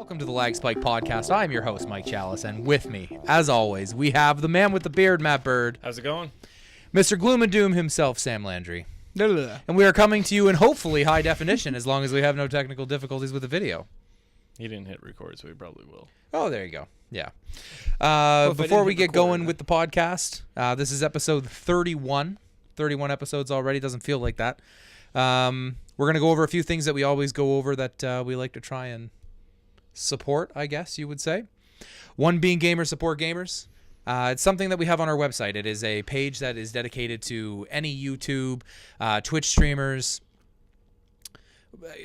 Welcome to the LaggSpike podcast. I'm your host, Mike Chalice, and with me, as always, we have the man with the beard, Matt Bird. How's it going? Mr. Gloom and Doom himself, Sam Landry. And we are coming to you in hopefully high definition, as long as we have no technical difficulties with the video. He didn't hit record, so he probably will. Oh, there you go. Yeah. Before we get going with the podcast, this is episode 31. 31 episodes already. Doesn't feel like that. We're going to go over a few things that we always go over that we like to try and support, I guess you would say. One being gamers support gamers. It's something that we have on our website. It is a page that is dedicated to any YouTube, Twitch streamers,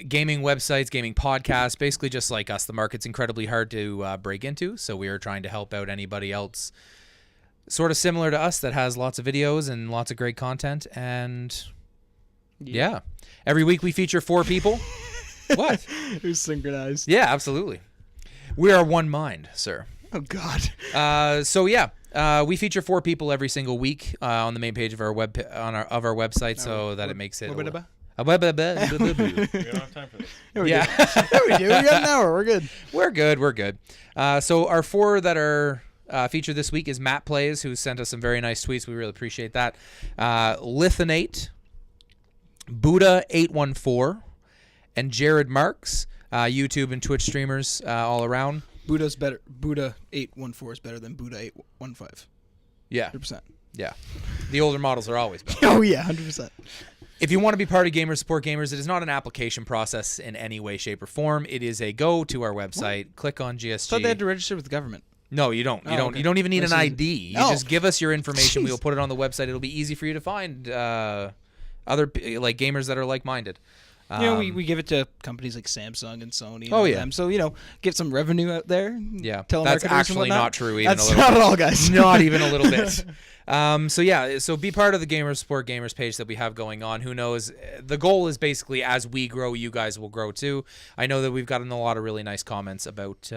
gaming websites, gaming podcasts, basically just like us. The market's incredibly hard to break into, so we are trying to help out anybody else sort of similar to us that has lots of videos and lots of great content. And yeah. Every week we feature 4 people. What? It was synchronized. Yeah, absolutely. We are one mind, sir. Oh, God. We feature 4 people every single week on the main page of our website, so that it makes it. We don't have time for this. Yeah, we do. We got an hour. We're good. We're good. So our 4 that are featured this week is Matt Plays, who sent us some very nice tweets. We really appreciate that. Lithinate, Buddha814, and Jared Marks, YouTube and Twitch streamers all around. Buddha's better. Buddha 814 is better than Buddha 815. Yeah. 100%. Yeah. The older models are always better. Oh, yeah, 100%. If you want to be part of Gamers Support Gamers, it is not an application process in any way, shape, or form. It is a go to our website, click on GSG. I thought they had to register with the government. No, you don't. Okay. You don't even need an ID. You just give us your information. Jeez. We'll put it on the website. It'll be easy for you to find other like gamers that are like-minded. We give it to companies like Samsung and Sony. And Oh, yeah. them. So, get some revenue out there. Yeah, Telemarketers that's and actually whatnot. not true. Even That's a little not bit. at all, guys. Not even a little bit. So be part of the Gamers Support Gamers page that we have going on. Who knows? The goal is basically as we grow, you guys will grow too. I know that we've gotten a lot of really nice comments about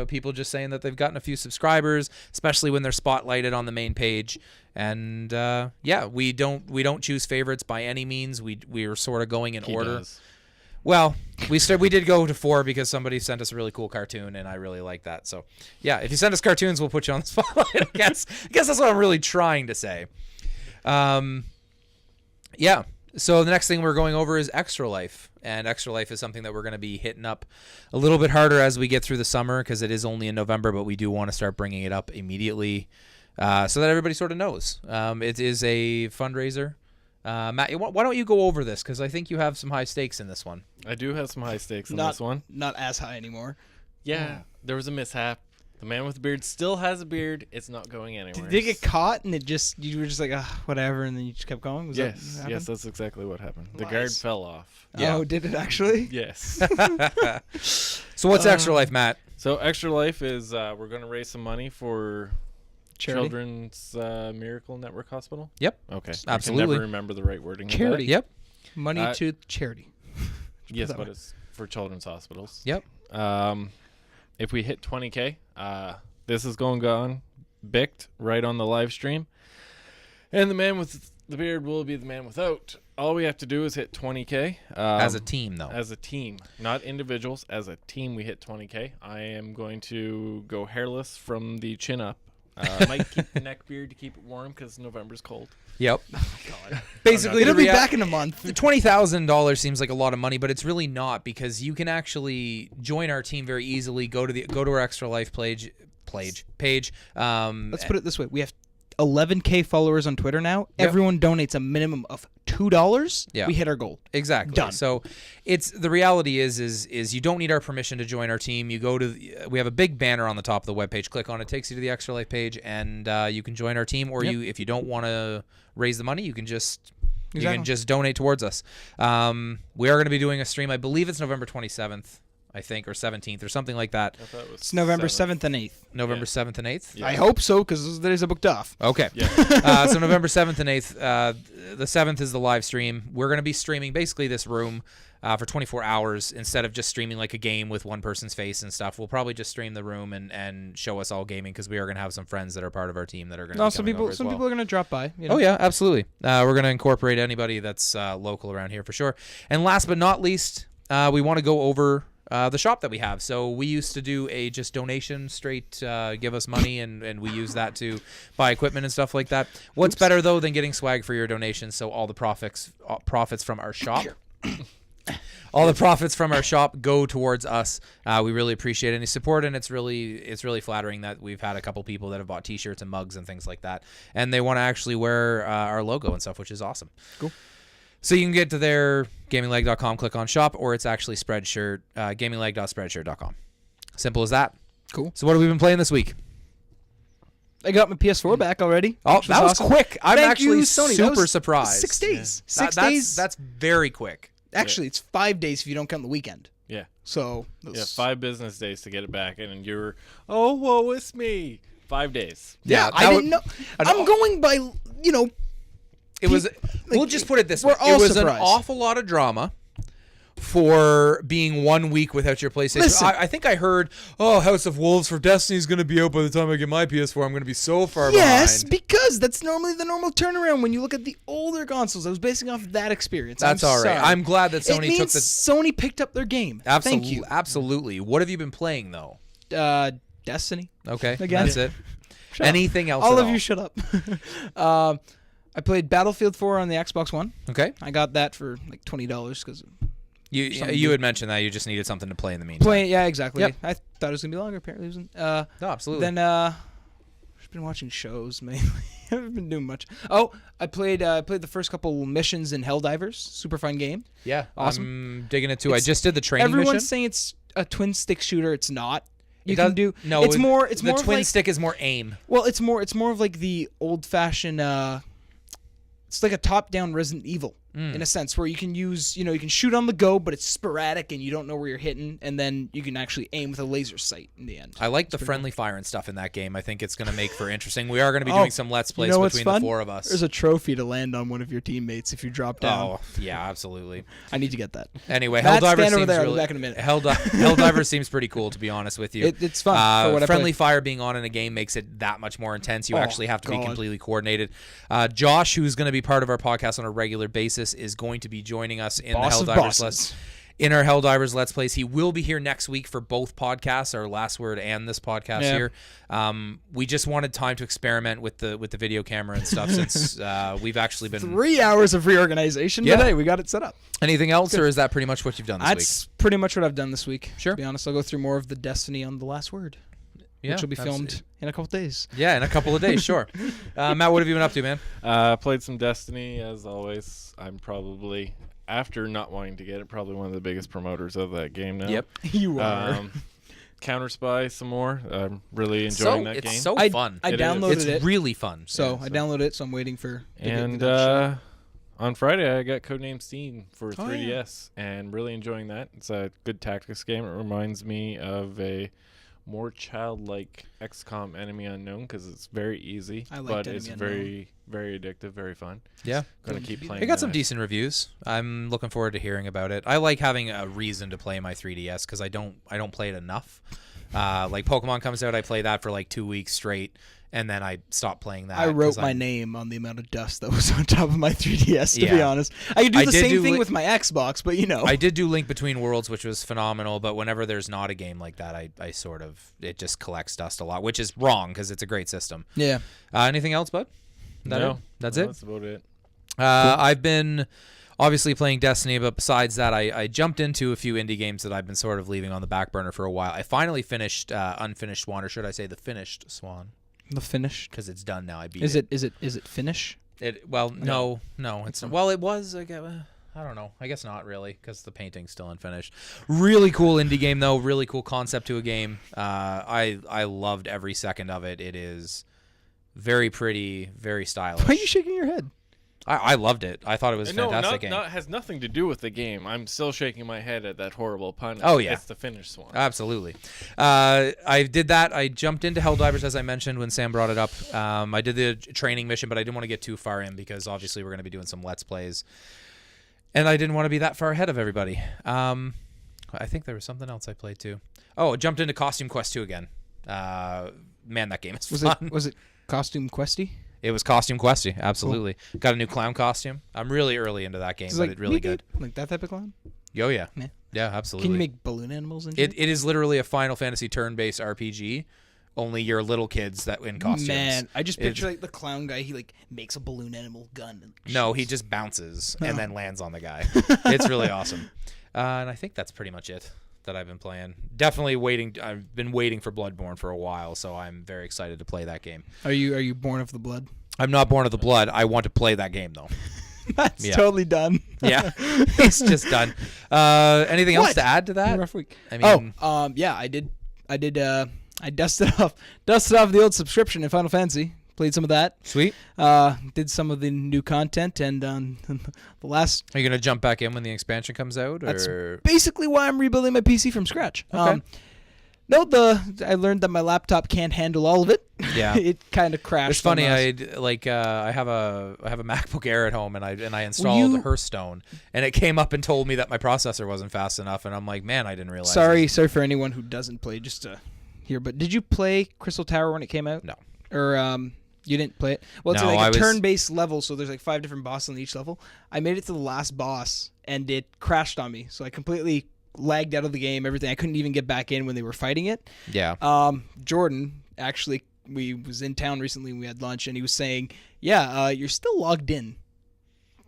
people just saying that they've gotten a few subscribers, especially when they're spotlighted on the main page. And we don't choose favorites by any means. We are sort of going in order. Does. Well, we did go to 4 because somebody sent us a really cool cartoon, and I really like that. So, yeah, if you send us cartoons, we'll put you on the spotlight. I guess that's what I'm really trying to say. Yeah. So the next thing we're going over is Extra Life, and Extra Life is something that we're going to be hitting up a little bit harder as we get through the summer because it is only in November, but we do want to start bringing it up immediately so that everybody sort of knows. It is a fundraiser. Matt, why don't you go over this? Because I think you have some high stakes in this one. I do have some high stakes in this one. Not as high anymore. Yeah, there was a mishap. The man with the beard still has a beard. It's not going anywhere. Did they get caught and you were just like, whatever, and then you just kept going? Yes, that's exactly what happened. The Nice. guard fell off. Yeah. Oh, did it actually? Yes. So what's Extra Life, Matt? So Extra Life is we're going to raise some money for Charity? Children's Miracle Network Hospital. Yep. Okay. Absolutely. I can never remember the right wording. Charity. Yep. Money to charity. Yes, that but way. it's for children's hospitals. Yep. If we hit 20K, this is going on bicked right on the live stream. And the man with the beard will be the man without. All we have to do is hit 20K. As a team, though. As a team, not individuals. As a team, we hit 20K. I am going to go hairless from the chin up. Might keep the neck beard to keep it warm because November's cold. Yep. Oh, God. Basically, It'll be back in a month. $20,000 seems like a lot of money, but it's really not because you can actually join our team very easily. Go to our Extra Life page. Let's put it this way: we have 11K followers on Twitter now. Yep. Everyone donates a minimum of $2. Yeah. We hit our goal. Exactly. Done. So it's the reality is you don't need our permission to join our team. You go to we have a big banner on the top of the webpage. Click on it, takes you to the Extra Life page, and you can join our team. Or if you don't want to raise the money, you can just donate towards us. We are going to be doing a stream. I believe it's November 27th. I think, or 17th, or something like that. I thought it was It's November 7th. 7th and 8th. November 7th and 8th? Yeah. I hope so, because those days are booked off. Okay. Yeah. So November 7th and 8th, the 7th is the live stream. We're going to be streaming basically this room for 24 hours instead of just streaming like a game with one person's face and stuff. We'll probably just stream the room and show us all gaming because we are going to have some friends that are part of our team that are going to be coming over as Some well. people are going to drop by. Oh, yeah, absolutely. We're going to incorporate anybody that's local around here for sure. And last but not least, we want to go over the shop that we have. So we used to do a just donation straight, give us money, and we use that to buy equipment and stuff like that. What's better though than getting swag for your donations? So all the profits from our shop. All the profits from our shop go towards us. We really appreciate any support, and it's really flattering that we've had a couple people that have bought T-shirts and mugs and things like that, and they want to actually wear our logo and stuff, which is awesome. Cool. So you can get to their gamingleg.com, click on shop, or it's actually Spreadshirt, gamingleg.spreadshirt.com. Simple as that. Cool. So what have we been playing this week? I got my PS4 back already. Oh, which that was awesome. quick. I'm Thank actually you, Sony. That super was surprised. 6 days. Yeah. 6 days. That's very quick. Actually, it's 5 days if you don't count the weekend. Yeah. So Yeah, 5 business days to get it back, and you're, oh, woe is me. 5 days. Yeah, I didn't know. I'm going by, It was. We'll just put it this way: we're all it was surprised. an awful lot of drama for being 1 week without your PlayStation. Listen. I think I heard, House of Wolves for Destiny is going to be out by the time I get my PS4. I'm going to be so far Yes, behind. because that's normally the normal turnaround when you look at the older consoles. I was basing off that experience. That's I'm all right. sorry. I'm glad that It Sony means took the. Sony picked up their game. Thank you. Absolutely. What have you been playing though? Destiny. Okay, Again. that's it. Shut up. Anything else? All at of you shut up. I played Battlefield 4 on the Xbox One. Okay. I got that for like $20 because You had mentioned that you just needed something to play in the meantime. Yeah, exactly. Yep. I thought it was gonna be longer. Apparently, it wasn't. No, absolutely. Then I've been watching shows mainly. I haven't been doing much. Oh, I played the first couple missions in Helldivers. Super fun game. Yeah, Awesome. I'm digging it too. I just did the training Everyone's mission. saying it's a twin stick shooter. It's not. You It can does- do. No, it's more. the more of twin like, stick is more aim. Well, it's more of like the old fashioned. It's like a top down Resident Evil in a sense, where you can use, you can shoot on the go, but it's sporadic and you don't know where you're hitting, and then you can actually aim with a laser sight in the end. I like the friendly fire and stuff in that game. I think it's going to make for interesting. We are going to be Oh, doing some Let's Plays what's between fun? the four of us. There's a trophy to land on one of your teammates if you drop down. Oh, yeah, absolutely. I need to get that. Anyway, Matt, Helldiver stand over seems there. I'll be really back in a minute. Helldiver seems pretty cool, to be honest with you. It's fun for what I friendly played. fire being on in a game makes it that much more intense. You Oh, actually have to be God. completely coordinated. Josh, who's going to be part of our podcast on a regular basis, is going to be joining us in Boss of the Helldivers bosses. in our Helldivers Let's Plays. He will be here next week for both podcasts, our Last Word and this podcast Yeah. here. We just wanted time to experiment with the video camera and stuff since we've actually been. 3 hours of reorganization Yeah. today. We got it set up. Anything else, or is that pretty much what you've done this That's pretty much what I've done this week. Sure. To be honest, I'll go through more of the Destiny on the Last Word, week? which will be that's- filmed in a couple days. Yeah, in a couple of days, sure. Matt, what have you been up to, man? Played some Destiny, as always. I'm probably, after not wanting to get it, probably one of the biggest promoters of that game now. Yep. You are. Counter Spy some more. I'm really enjoying that it's game. so I fun. I It is. downloaded It's it, really fun. so Yeah, I so- downloaded it. So I'm waiting for. to get And that on Friday, I got Codename Steam for Oh, yeah. 3DS, and really enjoying that. It's a good tactics game. It reminds me of a more childlike XCOM Enemy Unknown because it's very easy, I liked but Enemy it's Unknown. very, very addictive, very fun. Yeah. Gonna keep playing. It got some that. decent reviews. I'm looking forward to hearing about it. I like having a reason to play my 3DS because I don't play it enough. Like Pokemon comes out, I play that for like 2 weeks straight, and then I stop playing that. I wrote 'cause my I'm- name on the amount of dust that was on top of my 3DS. To be Yeah. honest, I could do I the did same do thing li- with my Xbox, but I did do Link Between Worlds, which was phenomenal, but whenever there's not a game like that, I sort of, it just collects dust a lot, which is wrong because it's a great system. yeah. Anything else, bud? That No, it? That's no, it? That's about it. I've been obviously playing Destiny, but besides that, I jumped into a few indie games that I've been sort of leaving on the back burner for a while. I finally finished Unfinished Swan, or should I say the Finished Swan, The finish. because it's done now. I beat Is it finish? Well, no, it's not. Well, it was. I don't know. I guess not really, because the painting's still unfinished. Really cool indie game though. Really cool concept to a game. I loved every second of it. It is very pretty, very stylish. Why are you shaking your head? I loved it. I thought it was a No, fantastic game. has nothing to do with the game. I'm still shaking my head at that horrible pun. Oh, yeah. It's the finished one. Absolutely. I did that. I jumped into Helldivers, as I mentioned, when Sam brought it up. I did the training mission, but I didn't want to get too far in because obviously we're going to be doing some Let's Plays. And I didn't want to be that far ahead of everybody. I think there was something else I played too. Oh, I jumped into Costume Quest 2 again. Man, that game is fun. Was it Costume Questy? It was Costume Questy, absolutely. Got a new clown costume. I'm really early into that game, It's but like it really beep, good. beep, like that type of clown. Oh, yeah. Yeah. Yeah, absolutely. Can you make balloon animals and shit? It is literally a Final Fantasy turn-based RPG, only you're little kids that in costumes. Man, I just picture like the clown guy. He like makes a balloon animal gun. And No, shoots. he just bounces and then lands on the guy. It's really awesome. And I think that's pretty much it that I've been playing. Definitely waiting. I've been waiting for Bloodborne for a while, so I'm very excited to play that game. Are you born of the blood? I'm not born of the blood. I want to play that game though. That's Yeah. totally done. Yeah, it's just done. Anything else What? to add to that? Rough week. I mean, Yeah, I did. I dusted off the old subscription in Final Fantasy. Played some of that. sweet. Did some of the new content, and the last. Are you gonna jump back in when the expansion comes out, That's or basically why I'm rebuilding my PC from scratch. Okay. I learned that my laptop can't handle all of it. Yeah. It kind of crashed. It's funny. on us. I have a MacBook Air at home, and I installed Hearthstone, and it came up and told me that my processor wasn't fast enough, and I'm like, man, I didn't realize. Sorry for anyone who doesn't play. Just to hear, but did you play Crystal Tower when it came out? No. Or you didn't play it? Well, it's No, like I a was- turn-based level, so there's like 5 different bosses on each level. I made it to the last boss, and it crashed on me, so I completely lagged out of the game. Everything. I couldn't even get back in when they were fighting it. Yeah. Jordan actually, we was in town recently. And we had lunch, and he was saying, "Yeah, you're still logged in."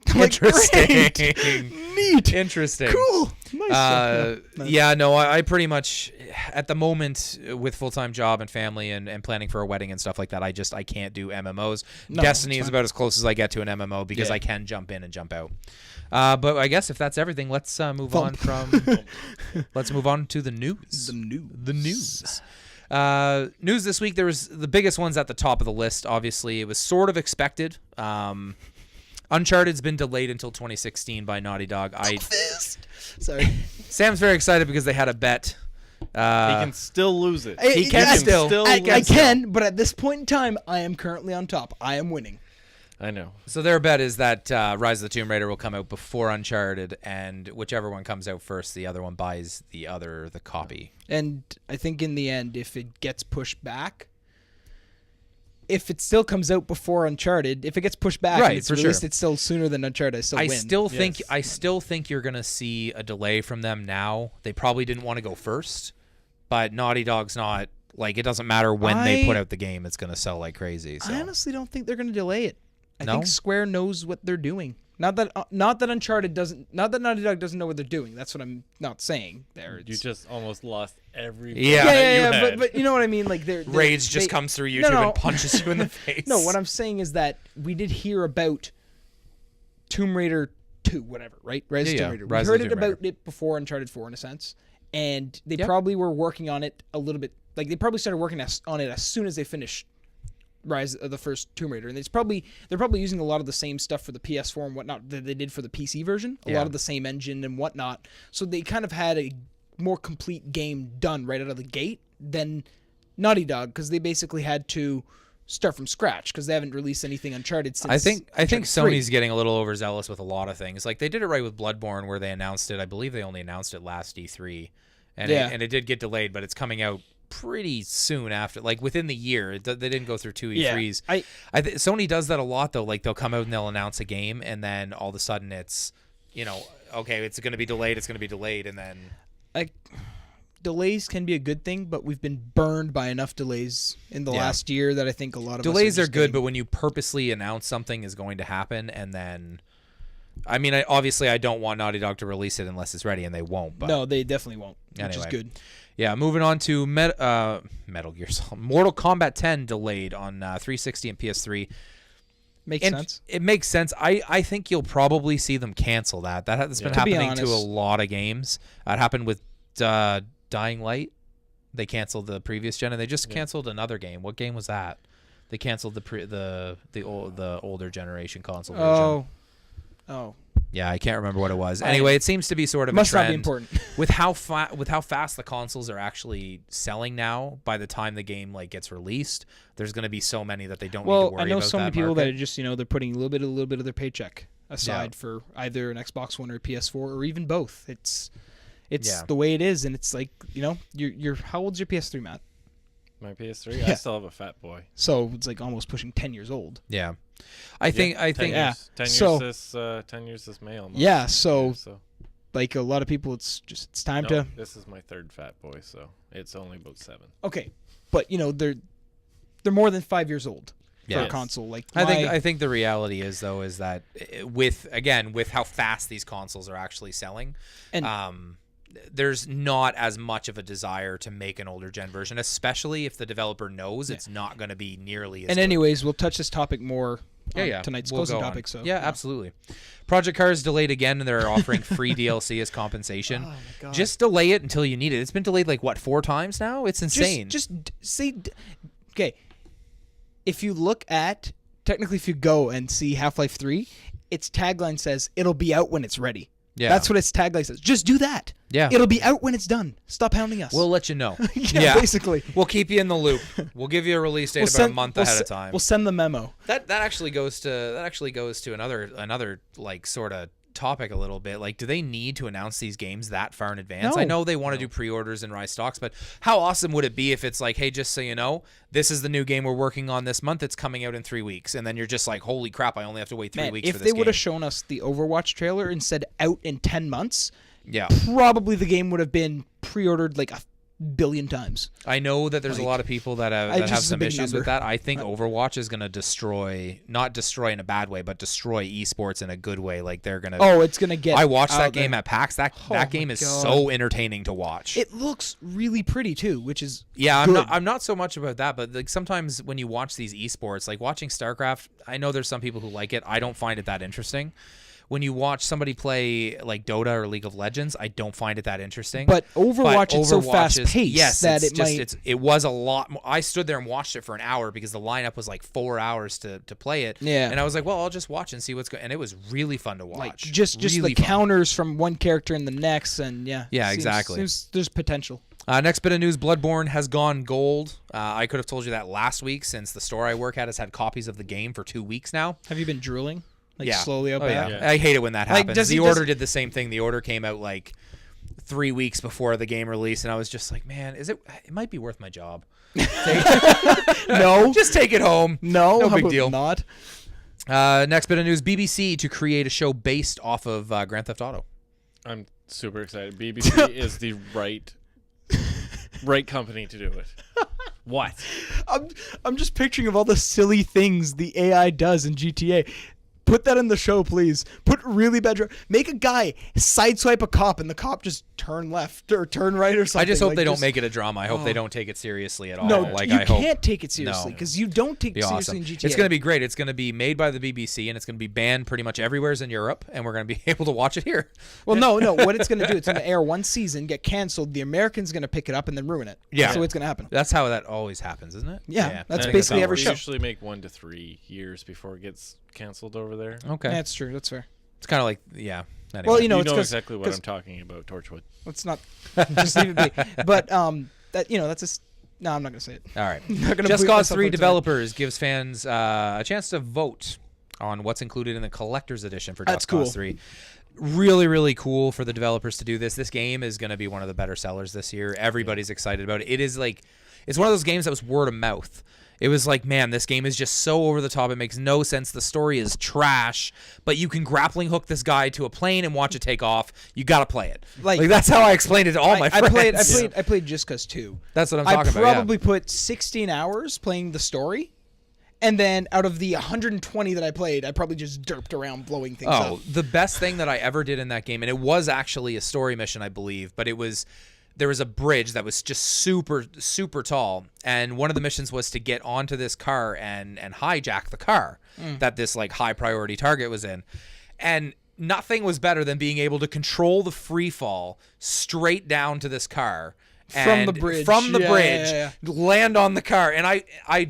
I'm like, Interesting. "Great. Neat. Interesting. Cool. Nice. Nice. Yeah, no, I pretty much, at the moment, with full-time job and family and planning for a wedding and stuff like that, I can't do MMOs. No, Destiny it's is fine. about as close as I get to an MMO because Yeah. I can jump in and jump out. But I guess if that's everything, let's move on let's move on to the news. The news. News this week, there was the biggest ones at the top of the list. Obviously, it was sort of expected. Uncharted's been delayed until 2016 by Naughty Dog. Sorry. Sam's very excited because they had a bet. He can still lose it. He can still. I lose. can, but at this point in time, I am currently on top. I am winning. I know. So their bet is that Rise of the Tomb Raider will come out before Uncharted, and whichever one comes out first, the other one buys the copy. And I think in the end, if it gets pushed back, if it still comes out before Uncharted, if it gets pushed back Right, and it's for released, sure. it's still sooner than Uncharted. I still win. I still think you're gonna see a delay from them now. They probably didn't want to go first, but Naughty Dog's not like it doesn't matter when they put out the game; it's gonna sell like crazy. So. I honestly don't think they're going to delay it. I No? think Square knows what they're doing. Not that Uncharted doesn't. Not that Naughty Dog doesn't know what they're doing. That's what I'm not saying. There, You just almost lost every. Yeah. yeah, but you know what I mean. Like Rage just comes through YouTube No. and punches you in the face. No, what I'm saying is that we did hear about Tomb Raider 2, whatever, right? Rise of Yeah, Tomb Raider. Rise We of heard the it Tomb Raider. about it before Uncharted 4 in a sense, and they Yeah. probably were working on it a little bit. Like they probably started working on it as soon as they finished Rise of the first Tomb Raider, and they're probably using a lot of the same stuff for the PS4 and whatnot that they did for the PC version. A Yeah. lot of the same engine and whatnot. So they kind of had a more complete game done right out of the gate than Naughty Dog, because they basically had to start from scratch because they haven't released anything Uncharted since. I think Uncharted 3. Sony's getting a little overzealous with a lot of things. Like they did it right with Bloodborne, where they announced it. I believe they only announced it last E3, and Yeah. it did get delayed, but it's coming out pretty soon after, like within the year. They didn't go through 2 E3s. Yeah, Sony does that a lot though. Like they'll come out and they'll announce a game, and then all of a sudden it's, okay, it's going to be delayed. It's going to be delayed, and then delays can be a good thing, but we've been burned by enough delays in the last year that I think a lot of delays us are good. But when you purposely announce something is going to happen, and then, I mean, obviously I don't want Naughty Dog to release it unless it's ready, and they won't. But no, they definitely won't, which is Anyway. good. yeah, moving on to Metal Gear Solid. Mortal Kombat 10 delayed on 360 and PS3. Makes sense. It makes sense. I think you'll probably see them cancel that. That's been To be happening to a honest. lot of games. It happened with Dying Light. They canceled the previous gen, and they just canceled another game. What game was that? They canceled the older generation console version. Oh. Yeah, I can't remember what it was. Anyway, it seems to be sort of Must a trend. not be important. with how fast the consoles are actually selling now. By the time the game gets released, there's going to be so many that they don't need to Well, worry I know about so many that people market. that are just they're putting a little bit of their paycheck aside for either an Xbox One or a PS4 or even both. It's the way it is, and it's like you're how old's your PS3, Matt? My PS3. Yeah. I still have a fat boy. So it's like almost pushing 10 years old. Yeah, I think 10 yeah. years. 10 years So- this 10 years this May almost. Yeah, so Like a lot of people, it's time No, to. this is my third fat boy, so it's only about 7. Okay, but they're more than 5 years old for Yeah. a console. Like I think the reality is that with how fast these consoles are actually selling, And- there's not as much of a desire to make an older gen version, especially if the developer knows it's not going to be nearly as And good. anyways, we'll touch this topic more on yeah, tonight's we'll closing go on. topic. So yeah, absolutely. Project Cars delayed again, and they're offering free DLC as compensation. Oh my God. Just delay it until you need it. It's been delayed like what, 4 times now? It's insane. Just say, okay. If you look at if you go and see Half-Life 3, its tagline says it'll be out when it's ready. Yeah. That's what its tagline says. Just do that. Yeah. It'll be out when it's done. Stop hounding us. We'll let you know. yeah, basically. We'll keep you in the loop. We'll give you a release date about a month ahead of time. We'll send the memo. That actually goes to another like sort of topic a little bit. Like, do they need to announce these games that far in advance? No. I know they want to do pre-orders and rise stocks, but how awesome would it be if it's like, hey, just so you know, this is the new game we're working on this month. It's coming out in 3 weeks, and then you're just like, holy crap, I only have to wait 3 weeks for if this they game. would have shown us the Overwatch trailer and said out in 10 months, Yeah. probably the game would have been pre-ordered like a billion times. I know that there's a lot of people that have just a some big issues number. with that. I think Overwatch is going to not destroy in a bad way, but destroy esports in a good way. Like they're going to. Oh, it's gonna get. I watched out that game there. at PAX. That my game is God. so entertaining to watch. It looks really pretty too, which is Yeah, good. I'm not so much about that, but like sometimes when you watch these esports, like watching StarCraft, I know there's some people who like it. I don't find it that interesting. When you watch somebody play like Dota or League of Legends, I don't find it that interesting. But Overwatch is so Overwatch fast-paced yes, that it's it just, might- it was a lot more. I stood there and watched it for an hour because the lineup was like 4 hours to play it. Yeah. And I was like, well, I'll just watch and see what's going. And it was really fun to watch. like just really the fun. counters from one character in the next, and Yeah, seems- exactly. seems there's potential. Next bit of news, Bloodborne has gone gold. I could have told you that last week since the store I work at has had copies of the game for 2 weeks now. Have you been drooling? Like Yeah. slowly up Oh, back? yeah. I hate it when that Like, happens. does The he- order does- did the same thing. The order came out like 3 weeks before the game release, and I was just like, man, it might be worth my job. No, Just take it home. no, No how big about deal. Not. Next bit of news, BBC to create a show based off of Grand Theft Auto. I'm super excited. BBC is the right company to do it. What? I'm just picturing of all the silly things the AI does in GTA. Put that in the show, please. Put really bad. Make a guy sideswipe a cop, and the cop just turn left or turn right or something. I just hope Like, they don't make it a drama. I hope they don't take it seriously at all. No, like you I hope. can't take it seriously No. because you don't take Be it awesome. seriously in GTA. It's going to be great. It's going to be made by the BBC, and it's going to be banned pretty much everywhere in Europe, and we're going to be able to watch it here. Well, no. What it's going to do, it's going to air one season, get canceled. The American's going to pick it up and then ruin it. Yeah. So it's going to happen. That's how that always happens, isn't it? Yeah, that's I think basically how it every works. show. We usually make 1 to 3 years before it gets canceled over there. Okay. That's true. That's fair. It's kind of like, yeah. Anyway. Well, You it's know 'cause- exactly what 'cause- I'm talking about, Torchwood. Let's not just leave it be. But that that's just no. I'm not going to say it. All right. I'm not gonna Just bleep Cause myself 3 out tonight. developers gives fans a chance to vote on what's included in the collector's edition for That's Just Cause cool. 3. Really, really cool for the developers to do this. This game is going to be one of the better sellers this year. Everybody's excited about it. It is like, it's one of those games that was word of mouth. It was like, man, this game is just so over the top. It makes no sense. The story is trash, but you can grappling hook this guy to a plane and watch it take off. You got to play it. Like- Like that's how I explained it to all my friends. I played Just Cause 2. That's what I'm I talking about. yeah. probably put 16 hours playing the story, and then out of the 120 that I played, I probably just derped around blowing things up. Oh, the best thing that I ever did in that game, and it was actually a story mission, I believe, but there was a bridge that was just super, super tall, and one of the missions was to get onto this car and hijack the car that this like high priority target was in, and nothing was better than being able to control the free fall straight down to this car From the and bridge. from the Yeah, bridge, yeah, land on the car, and I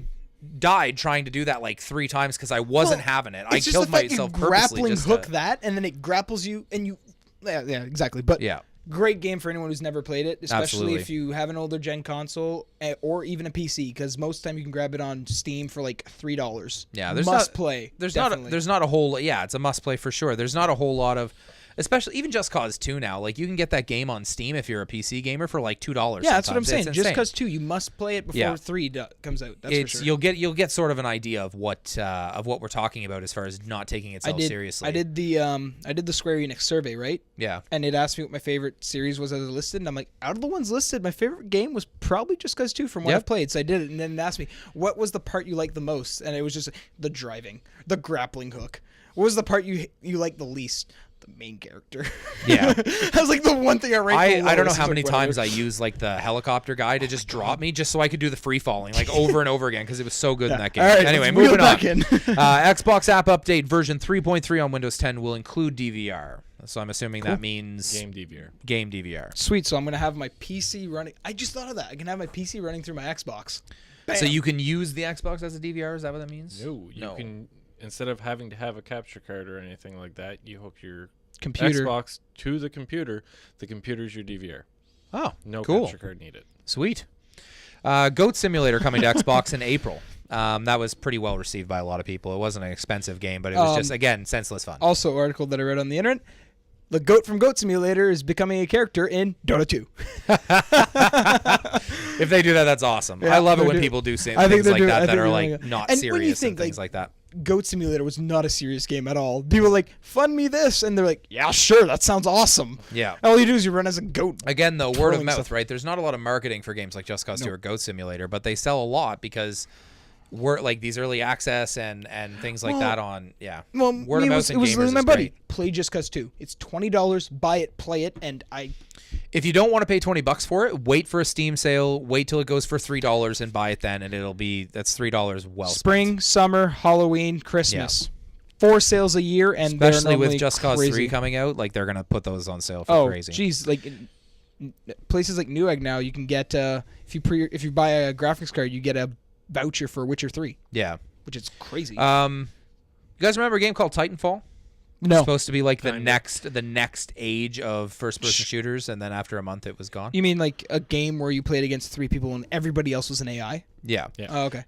died trying to do that like 3 times because I wasn't having it. I It's just killed the fact myself you purposely. grappling just hook to, that, and then it grapples you, and you. Yeah, exactly. But yeah. great game for anyone who's never played it, especially Absolutely. if you have an older gen console or even a PC, because most of the time you can grab it on Steam for like $3. Yeah, there's must not- play. There's definitely. not a whole, yeah, it's a must play for sure. There's not a whole lot of especially even Just Cause 2 now. Like, you can get that game on Steam if you're a PC gamer for like $2. Yeah, that's what I'm sometimes. saying. It's Just insane. Cause 2, you must play it before 3 comes out. That's for sure. You'll get sort of an idea of what we're talking about as far as not taking itself seriously. I did the Square Enix survey, right? Yeah. And it asked me what my favorite series was as listed, and I'm like, out of the ones listed, my favorite game was probably Just Cause 2 from what I've played. So I did it, and then it asked me, what was the part you liked the most? And it was just the driving, the grappling hook. What was the part you liked the least? The main character. Yeah. That was like the one thing I ranked. I don't know how many times I used like the helicopter guy to just drop me just so I could do the free falling like over and over again because it was so good in that game. All right, anyway, moving moving on. back in. Xbox app update version 3.3 on Windows 10 will include DVR. So I'm assuming that means Game DVR. Game DVR. Sweet. So I'm going to have my PC running. I just thought of that. I can have my PC running through my Xbox. Bam. So you can use the Xbox as a DVR? Is that what that means? No, you can, instead of having to have a capture card or anything like that, you hook your computer Xbox to the computer. The computer's your DVR. Oh, no cool. capture card needed. Sweet. Goat Simulator coming to Xbox in April. That was pretty well received by a lot of people. It wasn't an expensive game, but it was just, again, senseless fun. Also, article that I read on the internet. The goat from Goat Simulator is becoming a character in Dota 2. If they do that, that's awesome. Yeah, I love it when people do things like that are like not serious and things like that. Goat Simulator was not a serious game at all. People are like, fund me this, and they're like, yeah, sure, that sounds awesome. Yeah. All you do is you run as a goat. Again, though, word of mouth, right? There's not a lot of marketing for games like Just Cause 2 or Goat Simulator, but they sell a lot because we're like these early access and things like that on Well, word of mouth and gamers is my buddy. great. Play Just Cause 2. It's $20. Buy it, play it, and if you don't want to pay $20 for it, wait for a Steam sale, wait till it goes for $3 and buy it then, and that's $3 well spring, spent. summer, Halloween, Christmas. 4 sales a year, and especially with Just crazy. Cause 3 coming out, like they're gonna put those on sale for crazy. Oh, geez, like places like Newegg now, you can get if you buy a graphics card, you get a voucher for Witcher 3. Yeah, which is crazy. You guys remember a game called Titanfall? No. Supposed to be like the next age of first-person shooters, and then after a month, it was gone. You mean like a game where you played against 3 people and everybody else was an AI? Yeah. Oh, okay.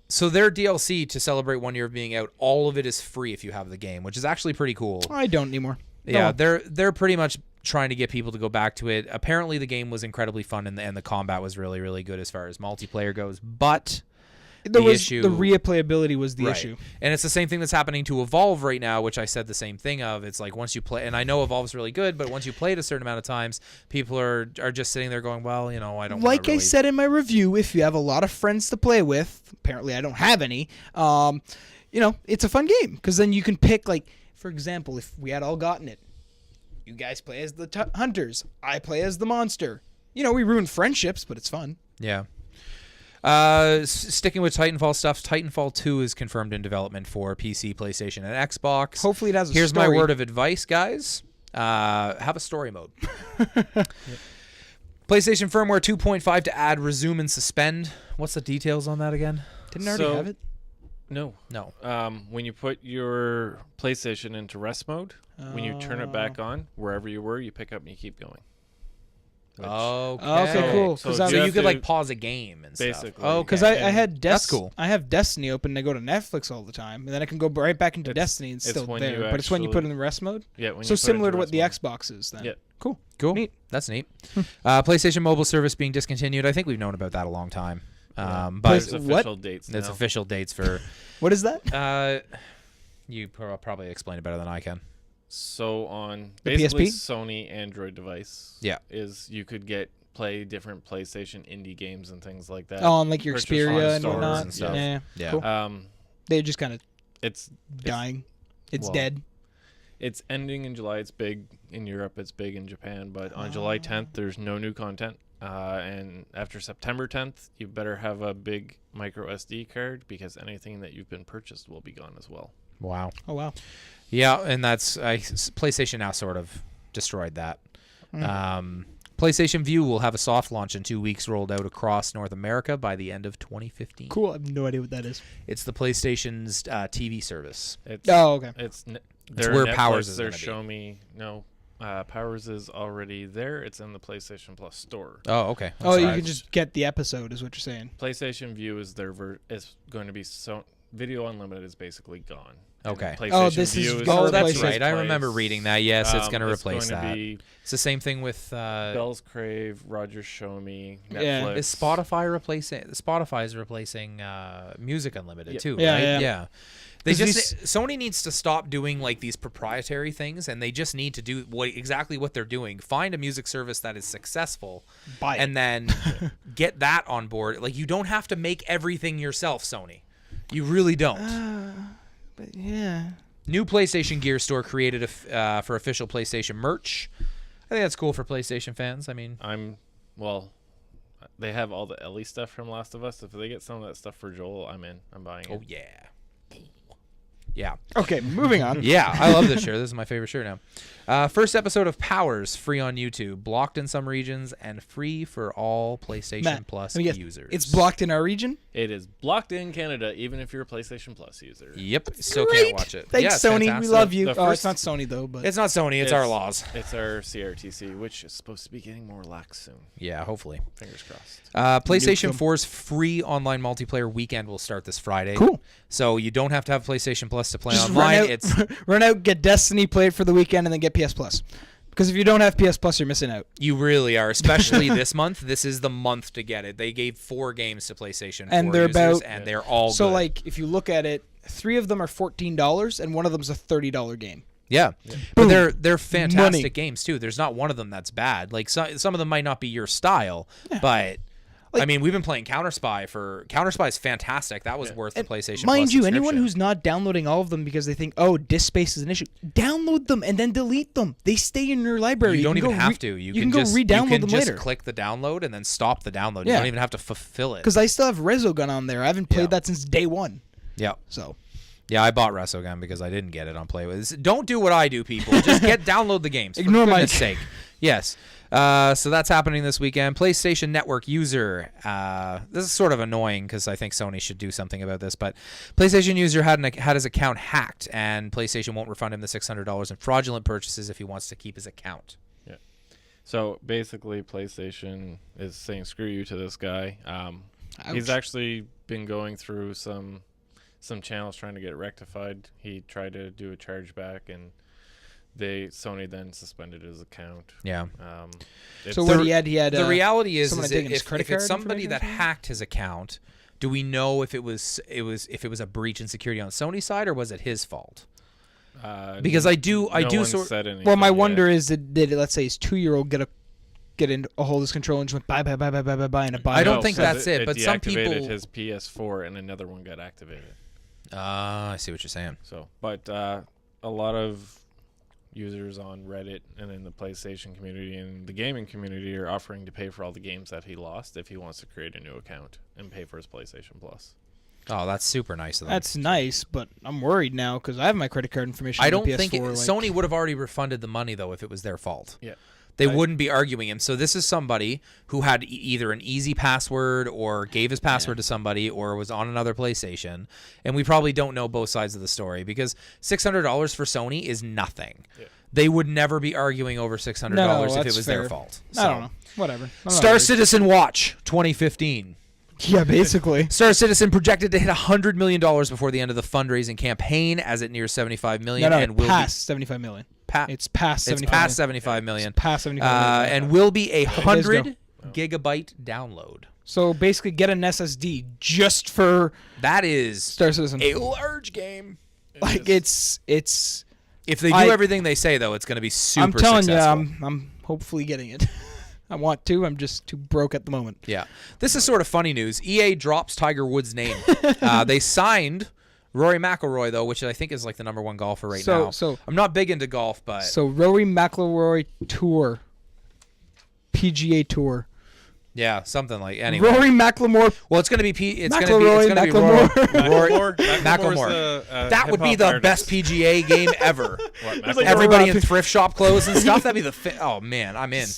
So their DLC to celebrate 1 year of being out, all of it is free if you have the game, which is actually pretty cool. I don't anymore. Yeah, they're pretty much trying to get people to go back to it. Apparently, the game was incredibly fun, and the combat was really, really good as far as multiplayer goes. But the replayability was the issue. And it's the same thing that's happening to Evolve right now, which I said the same thing of. It's like once you play, and I know Evolve's really good, but once you play it a certain amount of times, people are just sitting there going, well, I don't like really... I said in my review, if you have a lot of friends to play with, apparently I don't have any, it's a fun game because then you can pick, like, for example, if we had all gotten it, you guys play as the hunters, I play as the monster. We ruin friendships, but it's fun. Yeah. Sticking with Titanfall stuff, Titanfall 2 is confirmed in development for PC, PlayStation, and Xbox. Hopefully it has a Here's story. my word of advice, guys. Have a story mode. PlayStation firmware 2.5 to add resume and suspend. What's the details on that again? Didn't I already have it? No. No. When you put your PlayStation into rest mode, when you turn it back on, wherever you were, you pick up and you keep going. Okay, cool. So you could like pause a game and basically, stuff. Oh, because I had that's cool. I have Destiny open and I go to Netflix all the time, and then I can go right back into Destiny and it's still there. But it's when you put it in rest mode. Yeah. So similar to what the Xbox is then. Yeah. Cool. Neat. That's neat. PlayStation mobile service being discontinued. I think we've known about that a long time. But there's official dates now. There's official dates for. What is that? You probably explain it better than I can. So on The basically PSP? Sony Android device, is you could play different PlayStation indie games and things like that. Oh, on like your Purchase Xperia on and stores whatnot. and stuff. Yeah. Yeah. Cool. They're just kind of It's dying. It's well, dead. It's ending in July. It's big in Europe. It's big in Japan. But on July 10th, there's no new content. And after September 10th, you better have a big micro SD card because anything that you've been purchased will be gone as well. Wow. Oh, wow. Yeah, and that's PlayStation now sort of destroyed that. PlayStation Vue will have a soft launch in 2 weeks, rolled out across North America by the end of 2015. Cool. I have no idea what that is. It's the PlayStation's TV service. Okay. It's where Netflix, Powers is their gonna be. Show Me. No, Powers is already there. It's in the PlayStation Plus store. Oh, okay. You can just get the episode, is what you're saying. PlayStation View is is going to be Video Unlimited is basically gone. Okay. PlayStation Oh, this is View gonna Oh, replace that's it. right. I remember reading that. Yes, it's going to replace going to that. be It's the same thing with Bell's Crave, Rogers Show Me, Yeah. Netflix. is Spotify replacing Spotify is replacing Music Unlimited too, Yeah, right? yeah. They 'Cause just Sony needs to stop doing like these proprietary things, and they just need to do exactly what they're doing. Find a music service that is successful, Buy it. and then get that on board. Like you don't have to make everything yourself, Sony. You really don't. But yeah. New PlayStation Gear store created for official PlayStation merch. I think that's cool for PlayStation fans. I mean, They have all the Ellie stuff from Last of Us. If they get some of that stuff for Joel, I'm in. I'm buying it. oh yeah. Yeah. Okay, moving on. Yeah, I love this shirt. This is my favorite shirt now. First episode of Powers, free on YouTube, blocked in some regions, and free for all PlayStation Matt, Plus let me guess, users. It's blocked in our region? It is blocked in Canada, even if you're a PlayStation Plus user. Yep, still Great. can't watch it. Thanks, Yeah, it's Sony. fantastic. We love you. The Oh, it's first- not Sony, though, but... It's not Sony, it's our laws. It's our CRTC, which is supposed to be getting more lax soon. Yeah, hopefully. Fingers crossed. PlayStation them. 4's free online multiplayer weekend will start this Friday. Cool. So you don't have to have PlayStation Plus to play Just online. It's run out, get Destiny, play it for the weekend, and then get PS Plus. Because if you don't have PS Plus, you're missing out. You really are, especially this month. This is the month to get it. They gave 4 games to PlayStation 4 And they're users, about- and they're all So, good. like, if you look at it, 3 of them are $14, and one of them's a $30 game. Yeah. Boom. But they're fantastic Money. games too. There's not one of them that's bad. Like some of them might not be your style, but Like- I mean, we've been playing Counter-Spy is fantastic. That was worth the And PlayStation mind Plus you, anyone subscription. who's not downloading all of them because they think, oh, disk space is an issue, download them and then delete them. They stay in your library. you don't can even go have to. You can can just re-download you can them just later. click the download and then stop the download. You Yeah. don't even have to fulfill it. Because I still have Resogun on there. I haven't played Yeah. that since day one. Yeah. So Yeah, I bought Resogun because I didn't get it on Play With. Don't do what I do, people. Just download the games. Ignore for Mike. goodness sake. Yes. So that's happening this weekend. PlayStation Network user. This is sort of annoying because I think Sony should do something about this. But PlayStation user had his account hacked, and PlayStation won't refund him the $600 in fraudulent purchases if he wants to keep his account. Yeah. So basically, PlayStation is saying screw you to this guy. He's Ouch. actually been going through some channels trying to get it rectified. He tried to do a chargeback, and Sony then suspended his account. Yeah. So what he had The reality is someone had taken his if credit it's card somebody information that or something? hacked his account, do we know if it was a breach in security on Sony's side or was it his fault? Because I do no one sort. said anything Well, my yet. wonder is did let's say his 2-year-old get in a hold of his controller and just went buy and a buy. I don't No, think said that's it, but some deactivated people- his PS4 and another one got activated. I see what you're saying. So, but a lot of users on Reddit and in the PlayStation community and the gaming community are offering to pay for all the games that he lost if he wants to create a new account and pay for his PlayStation Plus. Oh, that's super nice of them. That's nice, but I'm worried now because I have my credit card information. I on don't the think PS4, Sony would have already refunded the money though if it was their fault. Yeah. They wouldn't be arguing him. So this is somebody who had either an easy password or gave his password to somebody or was on another PlayStation. And we probably don't know both sides of the story because $600 for Sony is nothing. Yeah. They would never be arguing over $600 No, if it that's was fair. their fault. I don't know. Whatever. I'm not Star worried. Citizen Watch 2015. Yeah, basically. Star Citizen projected to hit $100 million before the end of the fundraising campaign as it nears $75 million No, and will past 75 million. It's past 75 it's past million. $75 million. It's past 75 million. And will be a go. 100 gigabyte download. So basically, get an SSD just for That is Star Citizen. a large game. Like it's. If they do I- everything they say, though, it's going to be super I'm telling successful. you, I'm hopefully getting it. I want to. I'm just too broke at the moment. Yeah. This is sort of funny news. EA drops Tiger Woods' name. They signed Rory McIlroy, though, which I think is like the #1 golfer right now. So I'm not big into golf, but so Rory McIlroy Tour, PGA Tour. yeah, something like anyway. Rory McIlroy. Well, it's going to be it's going McIlroy, to be McLemore. Rory Macklemore's That would be the best PGA game ever. What, like Everybody a in thrift shop clothes and stuff. That'd be oh man, I'm in.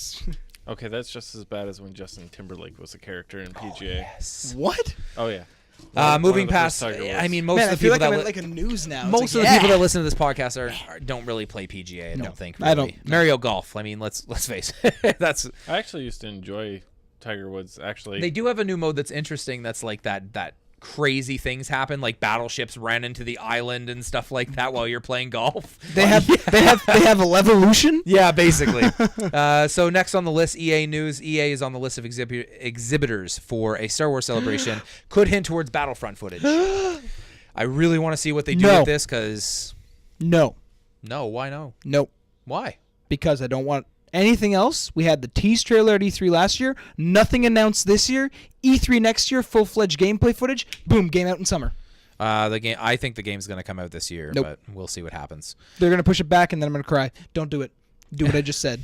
Okay, that's just as bad as when Justin Timberlake was a character in PGA. What? Oh yeah. Moving One of the past, first Tiger I Woods. mean, most Man, of I the feel people like I'm that in like a news now. It's most like, of the people yeah. that listen to this podcast don't really play PGA. I don't think. I Really. don't. Mario Golf. I mean, let's face it. That's I actually used to enjoy Tiger Woods. Actually, they do have a new mode that's interesting. That's like that crazy things happen, like battleships ran into the island and stuff like that while you're playing golf. They have a Levolution? Yeah, basically. So next on the list, EA news. EA is on the list of exhibitors for a Star Wars Celebration. Could hint towards Battlefront footage. I really want to see what they do with this, because... No. No, why no? Nope. Why? Because I don't want anything else. We had the tease trailer at E3 last year. Nothing announced this year. E3 next year, full-fledged gameplay footage. Boom, game out in summer. The game. I think the game's going to come out this year, Nope. but we'll see what happens. They're going to push it back, and then I'm going to cry. Don't do it. Do what I just said.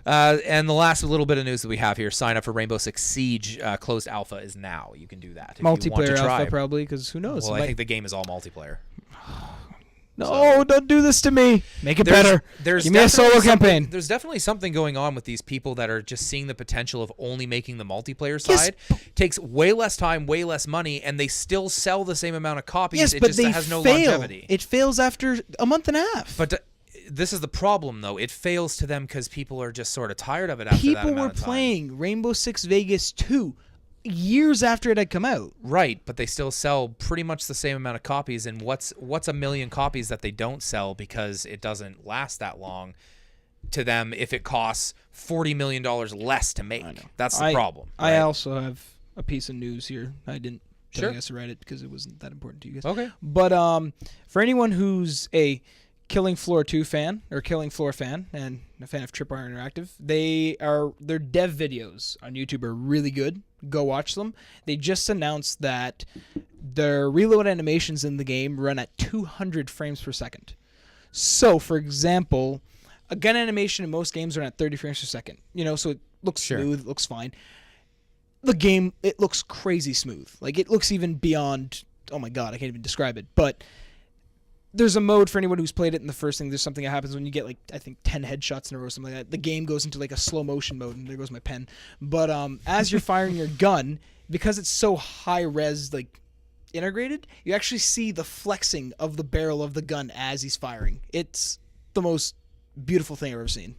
And the last little bit of news that we have here, sign up for Rainbow Six Siege closed alpha is now. You can do that if you want to Multiplayer try. alpha, probably, because who knows? Well, I think the game is all multiplayer. No, don't do this to me. Make it better. There's Give me a solo definitely campaign. There's definitely something going on with these people that are just seeing the potential of only making the multiplayer Yes, side. Takes way less time, way less money, and they still sell the same amount of copies. Yes, it but just they has no fail. longevity. It fails after a month and a half. But this is the problem, though. It fails to them because people are just sort of tired of it after that people amount were of time. playing Rainbow Six Vegas 2 years after it had come out. Right, but they still sell pretty much the same amount of copies. And what's a million copies that they don't sell because it doesn't last that long to them if it costs $40 million less to make? That's the problem. I right? also have a piece of news here. I didn't tell Sure. you guys to write it because it wasn't that important to you guys. Okay. But for anyone who's a Killing Floor 2 fan or Killing Floor fan and a fan of Tripwire Interactive, their dev videos on YouTube are really good. Go watch them. They just announced that their reload animations in the game run at 200 frames per second. So, for example, a gun animation in most games run at 30 frames per second. So it looks smooth, it looks fine. The game, it looks crazy smooth. Like, it looks even beyond, oh my god, I can't even describe it. But there's a mode for anyone who's played it, and the first thing, there's something that happens when you get, like, I think 10 headshots in a row or something like that. The game goes into, like, a slow motion mode, and there goes my pen. But as you're firing your gun, because it's so high-res, like, integrated, you actually see the flexing of the barrel of the gun as he's firing. It's the most beautiful thing I've ever seen.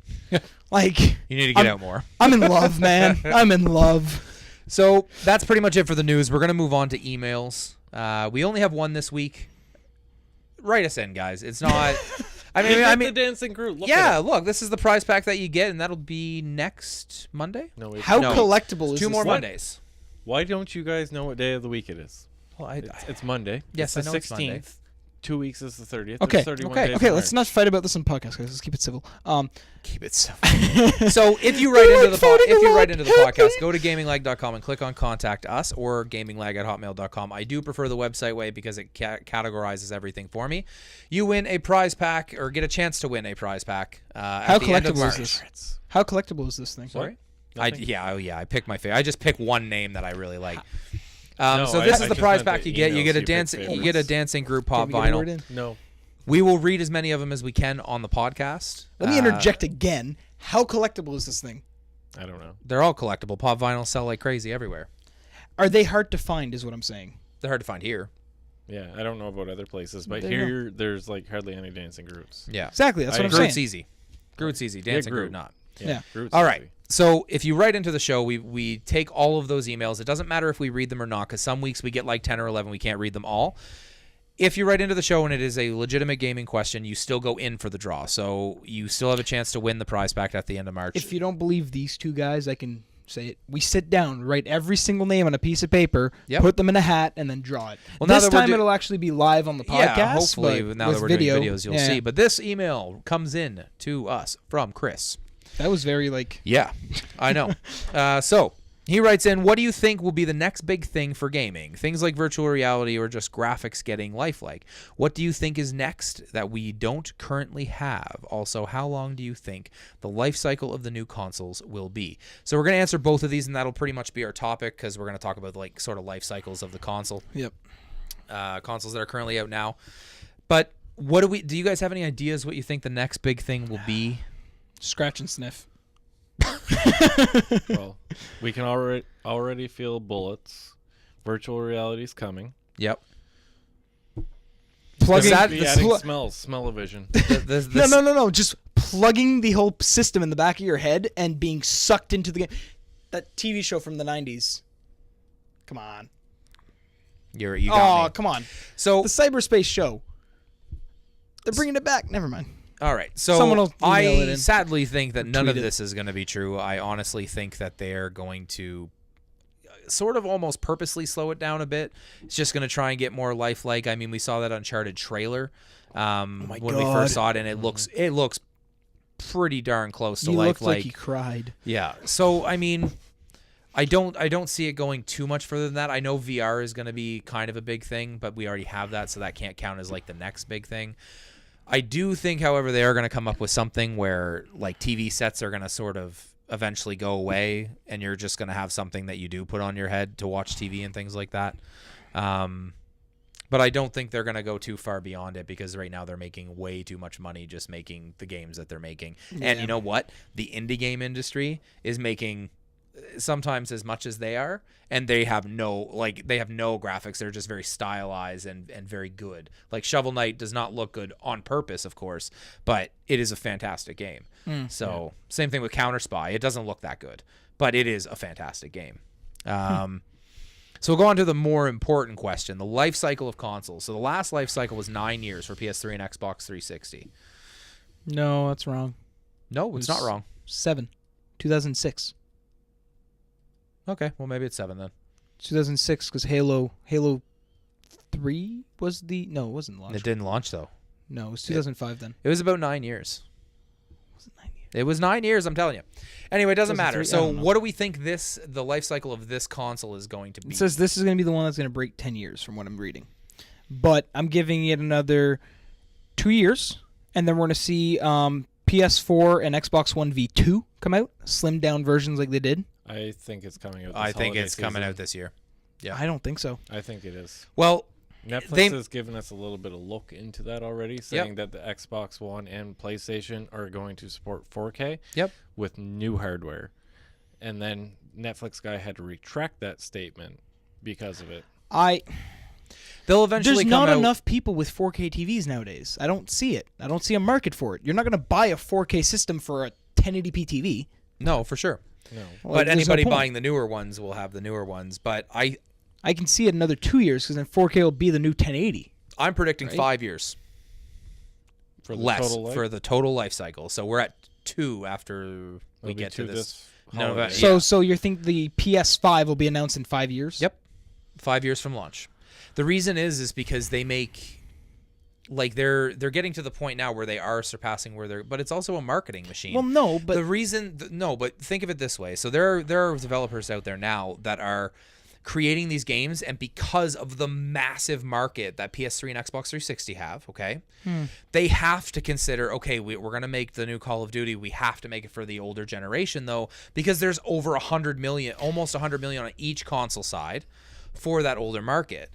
Like, You need to get out more. I'm in love, man. I'm in love. So that's pretty much it for the news. We're going to move on to emails. We only have one this week. Write us in, guys. It's not... I mean, the dancing group. look, this is the prize pack that you get, and that'll be next Monday. No, wait. How No. collectible is Two this more thing? Mondays. Why don't you guys know what day of the week it is? Well, It's Monday. Yes, it's I the know it's Monday. 16th. 2 weeks is the 30th. Okay, There's 31 days okay. in Let's March. not fight about this on podcast, guys. Let's keep it civil. Keep it simple. So if you write into the podcast, go to gaminglag.com and click on contact us or gaminglag@hotmail.com. I do prefer the website way because it categorizes everything for me. You win a prize pack or get a chance to win a prize pack. How at the end of collectible is March. this? How collectible is this thing? Sorry. Nothing? I pick my favorite. I just pick one name that I really like. No, so this I is the just prize meant pack the you get. You emails get a you pick dancing. You get a favorites. dancing group pop Can we get a word vinyl. in? No. We will read as many of them as we can on the podcast. Let me interject again. How collectible is this thing? I don't know. They're all collectible. Pop vinyls sell like crazy everywhere. Are they hard to find, is what I'm saying. They're hard to find here. Yeah, I don't know about other places, but There you here there's like hardly any dancing groups. Yeah. Exactly, that's what I'm Groot's saying. easy. Groot's easy. Dancing Groot. Groot not. Yeah. Groot's All right. easy. So if you write into the show, we take all of those emails. It doesn't matter if we read them or not, because some weeks we get like 10 or 11. We can't read them all. If you write into the show and it is a legitimate gaming question, you still go in for the draw. So you still have a chance to win the prize pack at the end of March. If you don't believe these two guys, I can say it. We sit down, write every single name on a piece of paper, Yep. put them in a hat, and then draw it. Well, now this that we're time do- it'll actually be live on the podcast. yeah, hopefully but now with that we're video, doing videos, you'll yeah. see. But this email comes in to us from Chris. That was very like... Yeah, I know. So he writes in, what do you think will be the next big thing for gaming? Things like virtual reality or just graphics getting lifelike. What do you think is next that we don't currently have? Also, how long do you think the life cycle of the new consoles will be? So we're going to answer both of these, and that'll pretty much be our topic because we're going to talk about like sort of life cycles of the console. Yep. Consoles that are currently out now. But what do you guys have any ideas what you think the next big thing will be? Scratch and sniff. Well, we can already feel bullets. Virtual reality's coming. Yep. Plugging... Be adding smells. Smell-o-vision. No. Just plugging the whole system in the back of your head and being sucked into the game. That TV show from the 90s. Come on. You got me. Come on. So The cyberspace show. They're bringing it back. Never mind. all right. So Someone will email it I in. sadly think that none of Tweet it. this is going to be true. I honestly think that they're going to sort of almost purposely slow it down a bit. It's just going to try and get more lifelike. I mean, we saw that Uncharted trailer when we God. first saw it, and it looks pretty darn close to He looked lifelike. like he cried. Yeah. So I mean, I don't see it going too much further than that. I know VR is going to be kind of a big thing, but we already have that, so that can't count as like the next big thing. I do think, however, they are going to come up with something where like TV sets are going to sort of eventually go away, and you're just going to have something that you do put on your head to watch TV and things like that. But I don't think they're going to go too far beyond it, because right now they're making way too much money just making the games that they're making. Yeah. And you know what? The indie game industry is making sometimes as much as they are, and they have no graphics. They're just very stylized and very good. Like Shovel Knight does not look good on purpose, of course, but it is a fantastic game. So same thing with Counter Spy. It doesn't look that good, but it is a fantastic game. So we'll go on to the more important question, the life cycle of consoles. So the last life cycle was 9 years for PS3 and Xbox 360. No, that's wrong. No, it's not wrong. 7. 2006. Okay, well maybe it's 7 then. 2006, because Halo 3 was the... No, it wasn't launched. It didn't launch though. No, it was 2005 then. It was about 9 years. Was it 9 years? It was 9 years, I'm telling you. Anyway, it doesn't matter. 2003? I So don't know. what do we think the life cycle of this console is going to be? It says this is going to be the one that's going to break 10 years from what I'm reading. But I'm giving it another 2 years, and then we're going to see PS4 and Xbox One V2 come out, slimmed down versions like they did. I think it's coming out. I think it's coming season. out this year. Yeah. I don't think so. I think it is. Well, Netflix has given us a little bit of look into that already, saying Yep. that the Xbox One and PlayStation are going to support 4K Yep. with new hardware. And then Netflix guy had to retract that statement because of it. they'll eventually There's come not out. enough people with 4K TVs nowadays. I don't see it. I don't see a market for it. You're not going to buy a 4K system for a 1080p TV. No, for sure. No. Well, But there's no anybody point. buying the newer ones will have the newer ones. But I can see it another 2 years, because then 4K will be the new 1080. I'm predicting Right? 5 years For the less total life? for the total life cycle. So we're at 2 after It'll we be get to this. holiday. Yeah. So you think the PS5 will be announced in 5 years? Yep. 5 years from launch. The reason is because they make, like, they're getting to the point now where they are surpassing where they're, but it's also a marketing machine. Well, no, but the reason, no, but think of it this way. So there are developers out there now that are creating these games, and because of the massive market that PS3 and Xbox 360 have, okay, they have to consider, okay, we're going to make the new Call of Duty. We have to make it for the older generation, though, because there's over 100 million, almost 100 million on each console side for that older market.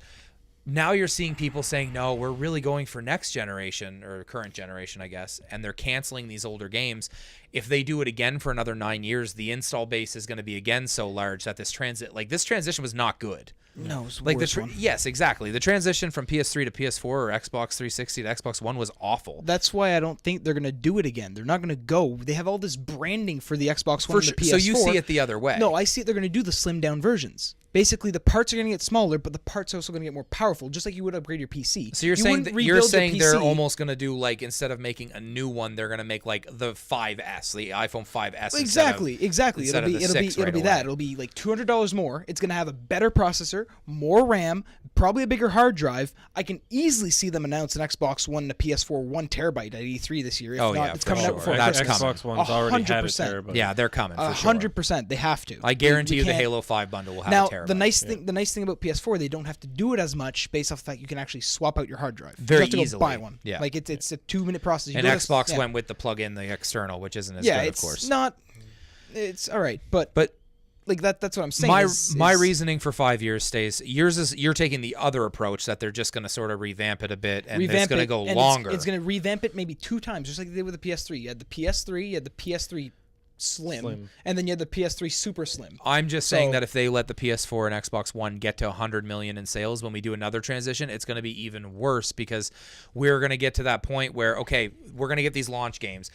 Now you're seeing people saying, no, we're really going for next generation, or current generation, I guess, and they're canceling these older games. If they do it again for another 9 years, the install base is going to be again so large that this transition was not good. no, it's Like worse one. yes, exactly. The transition from PS3 to PS4 or Xbox 360 to Xbox One was awful. That's why I don't think they're going to do it again. They're not going to go. They have all this branding for the Xbox One For and the sure. PS4. So you see it the other way. No, I see it. They're going to do the slimmed down versions. Basically, the parts are going to get smaller, but the parts are also going to get more powerful, just like you would upgrade your PC. So you're wouldn't saying rebuild your they're PC. almost going to do, like, instead of making a new one, they're going to make like the 5S, the iPhone 5S. Exactly. instead It'll of be the it'll be 6 it'll right be away. that. It'll be like $200 more. It's going to have a better processor, more RAM, probably a bigger hard drive. I can easily see them announce an Xbox One and a PS4 1 terabyte at E3 this year. If Oh, not, yeah, it's for coming out sure. before That's Christmas. coming. Xbox One's already had a 100%. terabyte. Yeah, they're coming for sure. 100%. They have to. I guarantee you the can't- Halo 5 bundle will have Now, a terabyte. the nice thing about PS4, they don't have to do it as much based off the fact you can actually swap out your hard drive. Very you have to easily. Go buy one. Yeah. Like it's a 2-minute process. You and go to- Xbox yeah. went with the plug-in, the external, which isn't as Yeah, good, it's of course. not. It's all right, but But like that's what I'm saying. my is- reasoning for 5 years stays. Yours is you're taking the other approach that they're just going to sort of revamp it a bit, and it's going to go and longer. It's going to revamp it maybe 2 times, just like they did with the PS3. You had the PS3, you had the PS3 slim, and then you had the PS3 super slim. I'm just saying that if they let the PS4 and Xbox One get to 100 million in sales when we do another transition, it's going to be even worse because we're going to get to that point where, okay, we're going to get these launch games.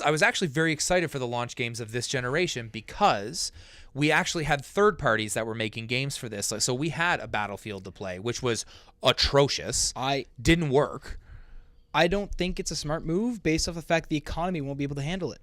I was actually very excited for the launch games of this generation because we actually had third parties that were making games for this. So we had a Battlefield to play, which was atrocious. Didn't work. I don't think it's a smart move based off the fact the economy won't be able to handle it.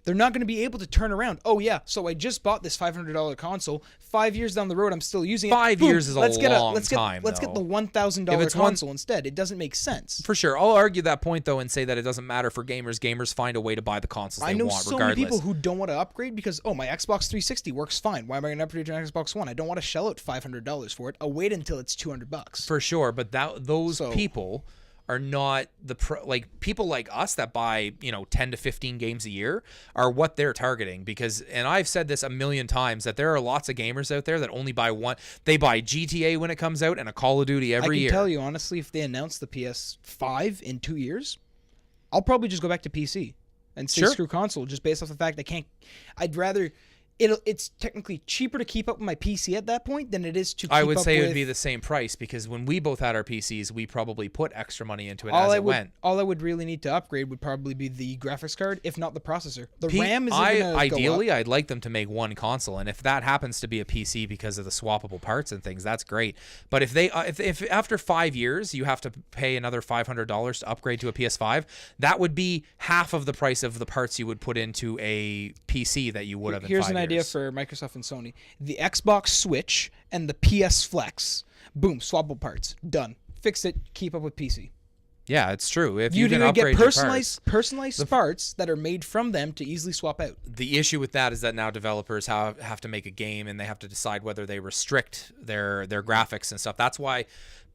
They're not going to be able to turn around. Oh, yeah, so I just bought this $500 console. 5 years down the road, I'm still using it. 5 years is a long time, Let's get the $1,000 console instead. It doesn't make sense. For sure. I'll argue that point, though, and say that it doesn't matter for gamers. Gamers find a way to buy the consoles they want, regardless. I know so many people who don't want to upgrade because, my Xbox 360 works fine. Why am I going to upgrade to an Xbox One? I don't want to shell out $500 for it. I'll wait until it's $200. For sure, but those people are not people like us that buy 10 to 15 games a year are what they're targeting, because, and I've said this a million times, that there are lots of gamers out there that only buy one. They buy GTA when it comes out and a Call of Duty every year. I can tell you honestly, if they announce the PS5 in 2 years, I'll probably just go back to PC and say screw console, just based off the fact I'd rather. It's technically cheaper to keep up with my PC at that point than it is to keep up with... I would say it would be the same price, because when we both had our PCs, we probably put extra money into it as it went. All I would really need to upgrade would probably be the graphics card, if not the processor. The RAM is going to go up. Ideally, I'd like them to make one console, and if that happens to be a PC because of the swappable parts and things, that's great. But if they, if after 5 years you have to pay another $500 to upgrade to a PS5, that would be half of the price of the parts you would put into a PC that you would have in 5 years. Here's an idea for Microsoft and Sony. The Xbox Switch and the PS Flex. Boom, swappable parts. Done. Fix it, keep up with PC. Yeah, it's true. If you can get upgrade personalized parts that are made from them to easily swap out. The issue with that is that now developers have to make a game, and they have to decide whether they restrict their graphics and stuff. That's why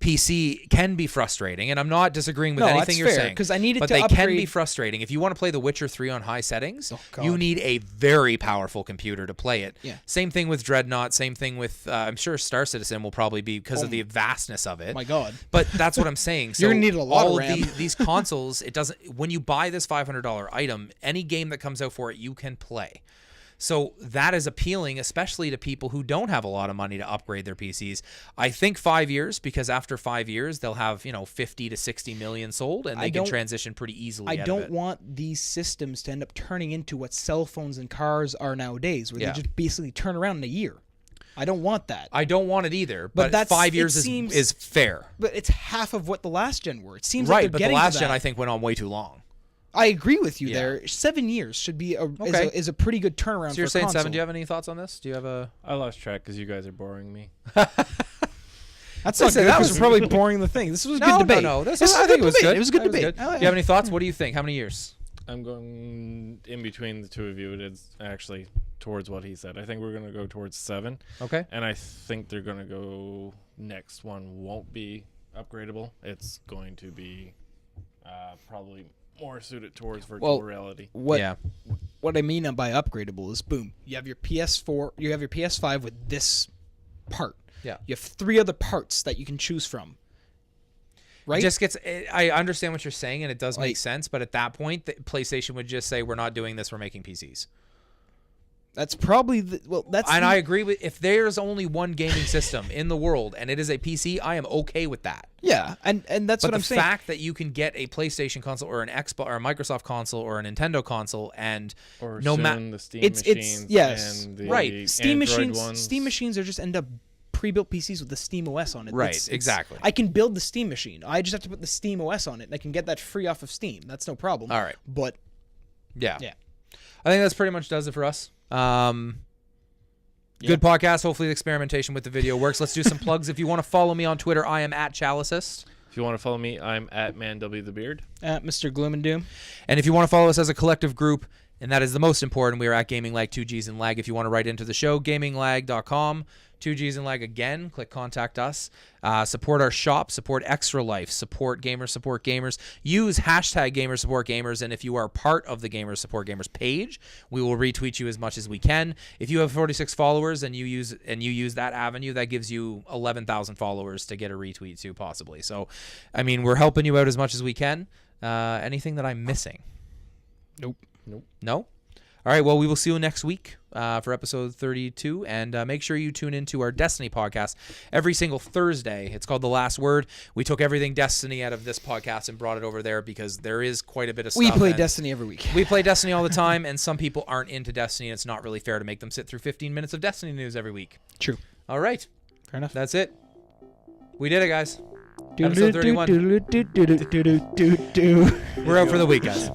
PC can be frustrating, and I'm not disagreeing with anything you're saying. Because I needed but to they upgrade. can be frustrating. If you want to play The Witcher 3 on high settings, you need a very powerful computer to play it. Yeah. Same thing with Dreadnought. Same thing with I'm sure Star Citizen will probably be because of the vastness of it. My God. But that's what I'm saying. So you're gonna need a lot of RAM. RAM. These consoles, it doesn't. When you buy this $500 item, any game that comes out for it, you can play. So that is appealing, especially to people who don't have a lot of money to upgrade their PCs. I think 5 years, because after 5 years, they'll have 50 to 60 million sold, and they can transition pretty easily. I don't want these systems to end up turning into what cell phones and cars are nowadays, where they just basically turn around in a year. I don't want that. I don't want it either. But 5 years is fair. But it's half of what the last gen were. It seems right, like they're but getting the last to gen that. I think went on way too long. I agree with you there. 7 years should be is a pretty good turnaround. So you're for saying console. 7? Do you have any thoughts on this? Do you have a? I lost track because you guys are boring me. That's not good. That was probably boring the thing. This was a good debate. No, I think it was good. It was a good debate. Do you have any thoughts? What do you think? How many years? I'm going in between the two of you. It is actually towards what he said. I think we're going to go towards 7. Okay. And I think they're going to go. Next one won't be upgradable. It's going to be probably more suited towards virtual reality. What I mean by upgradable is boom. You have your PS4, you have your PS5 with this part. Yeah. You have 3 other parts that you can choose from. Right? I understand what you're saying, and it does make sense, but at that point, the PlayStation would just say, we're not doing this, we're making PCs. That's probably I agree with, if there's only one gaming system in the world and it is a PC, I am okay with that. Yeah, and that's what I'm saying. But the fact that you can get a PlayStation console or an Xbox or a Microsoft console or a Nintendo console and the Steam machines, yes, and the right. Steam Android machines, ones. Steam machines are just end up pre-built PCs with the Steam OS on it. Right, exactly. I can build the Steam machine. I just have to put the Steam OS on it, and I can get that free off of Steam. That's no problem. All right. But yeah. I think that's pretty much does it for us. Good podcast. Hopefully the experimentation with the video works. Let's do some plugs. If you want to follow me on Twitter, I am at Chalicist. If you want to follow me, I'm at ManWTheBeard. At Mr. Gloom and Doom. And if you want to follow us as a collective group, and that is the most important, we are at Gaming Lag, 2Gs and Lag. If you want to write into the show, gaminglag.com. 2Gs and Lag again. Click contact us. Support our shop. Support Extra Life. Support Gamers. Use hashtag #GamersSupportGamers. And if you are part of the Gamers Support Gamers page, we will retweet you as much as we can. If you have 46 followers and you use that avenue, that gives you 11,000 followers to get a retweet to possibly. So, I mean, we're helping you out as much as we can. Anything that I'm missing? Nope. No? All right, well, we will see you next week for episode 32, and make sure you tune into our Destiny podcast every single Thursday. It's called The Last Word. We took everything Destiny out of this podcast and brought it over there because there is quite a bit of stuff. We play Destiny every week. We play Destiny all the time, and some people aren't into Destiny, and it's not really fair to make them sit through 15 minutes of Destiny news every week. True. All right. Fair enough. That's it. We did it, guys. Episode 31. We're out for the week, guys.